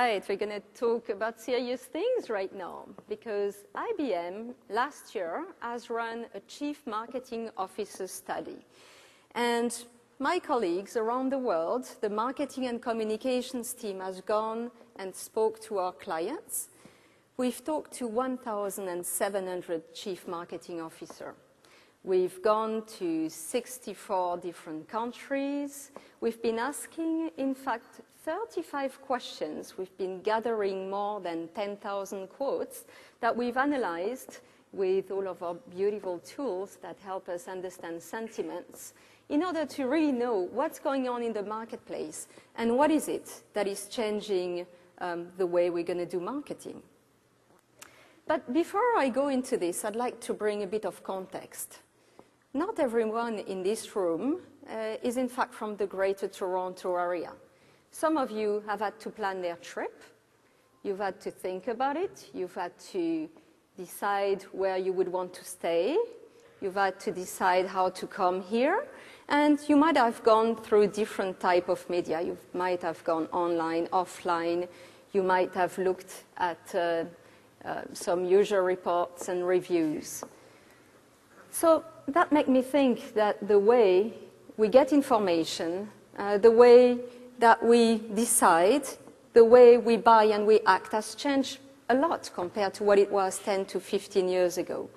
right, we're going to talk about serious things right now because IBM last year has run a Chief Marketing Officer study. And my colleagues around the world, the marketing and communications team has gone and spoke to our clients. We've talked to 1,700 Chief Marketing Officers. We've gone to 64 different countries. We've been asking, in fact, 35 questions. We've been gathering more than 10,000 quotes that we've analyzed with all of our beautiful tools that help us understand sentiments in order to really know what's going on in the marketplace and what is it that is changing the way we're going to do marketing. But before I go into this, I'd like to bring a bit of context. Not everyone in this room is in fact from the Greater Toronto area. Some of you have had to plan their trip. You've had to think about it. You've had to decide where you would want to stay. You've had to decide how to come here. And you might have gone through different type of media. You might have gone online, offline. You might have looked at some user reports and reviews. So that makes me think that the way we get information, the way that we decide, the way we buy and we act has changed a lot compared to what it was 10 to 15 years ago.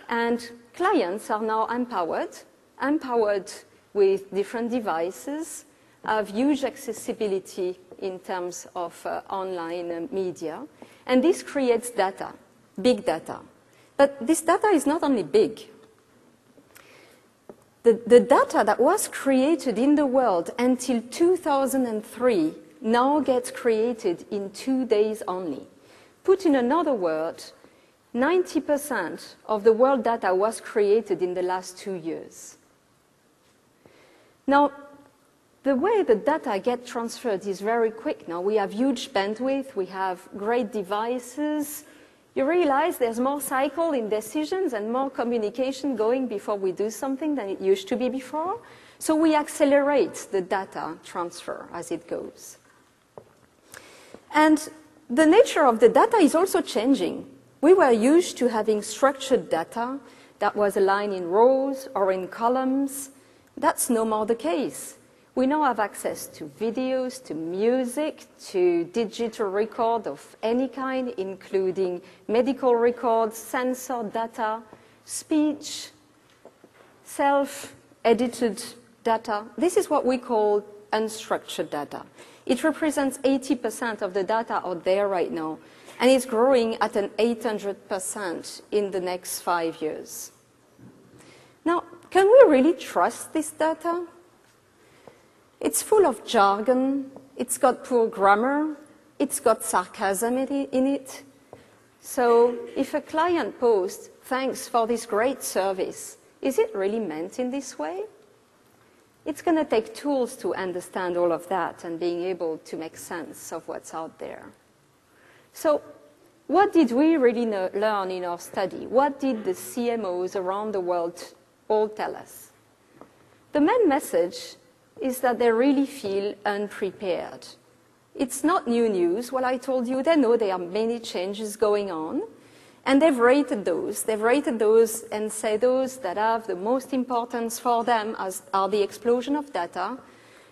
And clients are now empowered with different devices, have huge accessibility in terms of online media. And this creates data, big data. But this data is not only big. The data that was created in the world until 2003 now gets created in 2 days only. Put in another word, 90% of the world data was created in the last 2 years. Now, the way the data get transferred is very quick now. We have huge bandwidth, we have great devices. You realize there's more cycle in decisions and more communication going before we do something than it used to be before. So we accelerate the data transfer as it goes. And the nature of the data is also changing. We were used to having structured data that was aligned in rows or in columns. That's no more the case. We now have access to videos, to music, to digital record of any kind, including medical records, sensor data, speech, self-edited data. This is what we call unstructured data. It represents 80% of the data out there right now, and it's growing at an 800% in the next 5 years. Now, can we really trust this data? It's full of jargon, it's got poor grammar, it's got sarcasm in it. So if a client posts, "Thanks for this great service," is it really meant in this way? It's going to take tools to understand all of that and being able to make sense of what's out there. So what did we really learn in our study? What did the CMOs around the world all tell us? The main message is that they really feel unprepared. It's not new news. What I told you, they know there are many changes going on, and they've rated those. They've rated those and say those that have the most importance for them are the explosion of data,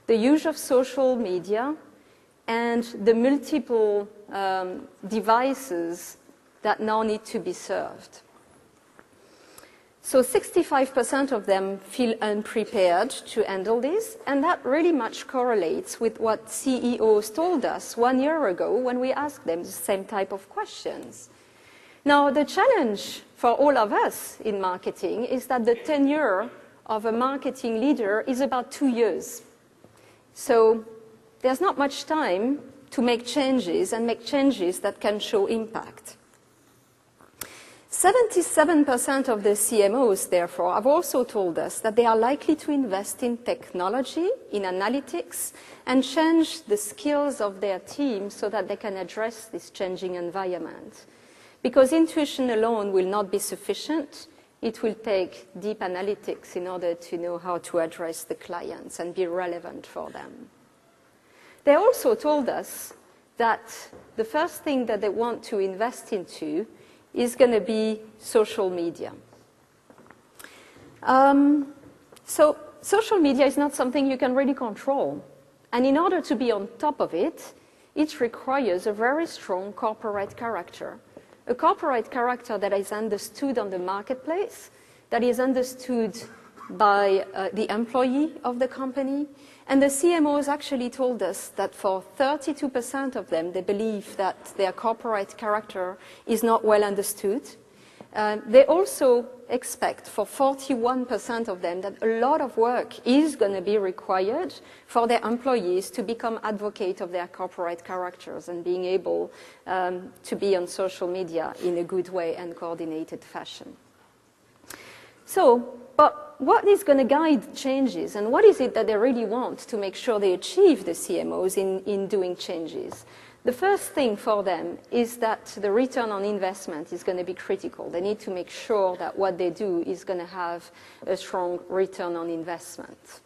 the use of social media, and the multiple devices that now need to be served. So 65% of them feel unprepared to handle this, and that really much correlates with what CEOs told us 1 year ago when we asked them the same type of questions. Now, the challenge for all of us in marketing is that the tenure of a marketing leader is about 2 years. So there's not much time to make changes and make changes that can show impact. 77% of the CMOs, therefore, have also told us that they are likely to invest in technology, in analytics, and change the skills of their team so that they can address this changing environment. Because intuition alone will not be sufficient. It will take deep analytics in order to know how to address the clients and be relevant for them. They also told us that the first thing that they want to invest into is going to be social media. So social media is not something you can really control. And in order to be on top of it, it requires a very strong corporate character. A corporate character that is understood on the marketplace, that is understood by the employee of the company. And the CMOs actually told us that for 32% of them, they believe that their corporate character is not well understood. They also expect for 41% of them that a lot of work is going to be required for their employees to become advocates of their corporate characters and being able to be on social media in a good way and coordinated fashion. So, but what is going to guide changes, and what is it that they really want to make sure they achieve, the CMOs, in doing changes? The first thing for them is that the return on investment is going to be critical. They need to make sure that what they do is going to have a strong return on investment.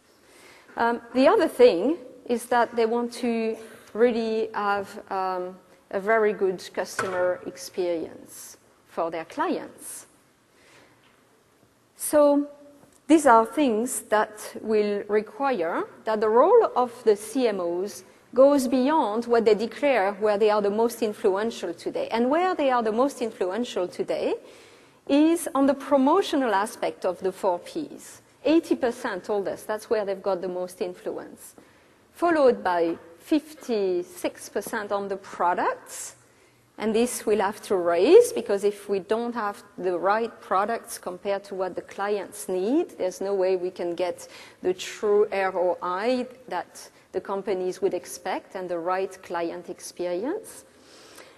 The other thing is that they want to really have a very good customer experience for their clients. So these are things that will require that the role of the CMOs goes beyond what they declare where they are the most influential today. And where they are the most influential today is on the promotional aspect of the 4 Ps. 80% told us that's where they've got the most influence, followed by 56% on the products. And this we'll have to raise, because if we don't have the right products compared to what the clients need, there's no way we can get the true ROI that the companies would expect and the right client experience.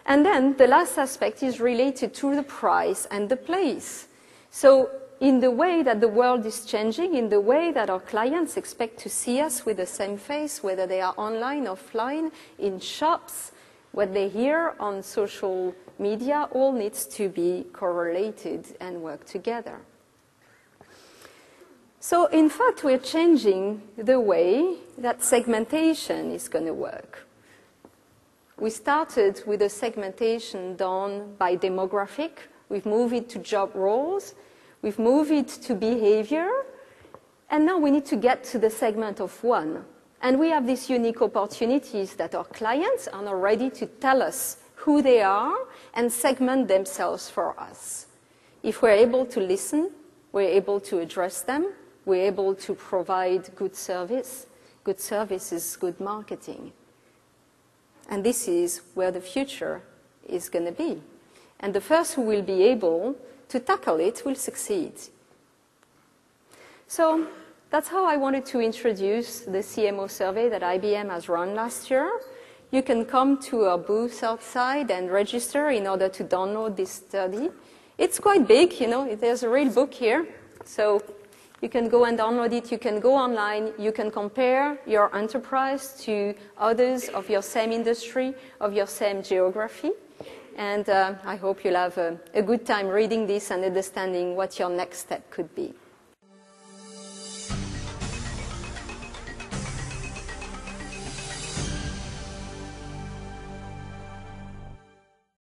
And then the last aspect is related to the price and the place. So in the way that the world is changing, in the way that our clients expect to see us with the same face, whether they are online, offline, in shops, what they hear on social media, all needs to be correlated and work together. So in fact, we're changing the way that segmentation is going to work. We started with a segmentation done by demographic. We've moved it to job roles. We've moved it to behavior. And now we need to get to the segment of one. And we have these unique opportunities that our clients are now ready to tell us who they are and segment themselves for us. If we're able to listen, we're able to address them, we're able to provide good service. Good service is good marketing. And this is where the future is going to be. And the first who will be able to tackle it will succeed. So that's how I wanted to introduce the CMO survey that IBM has run last year. You can come to our booth outside and register in order to download this study. It's quite big, you know, there's a real book here. So you can go and download it, you can go online, you can compare your enterprise to others of your same industry, of your same geography. And I hope you'll have a good time reading this and understanding what your next step could be.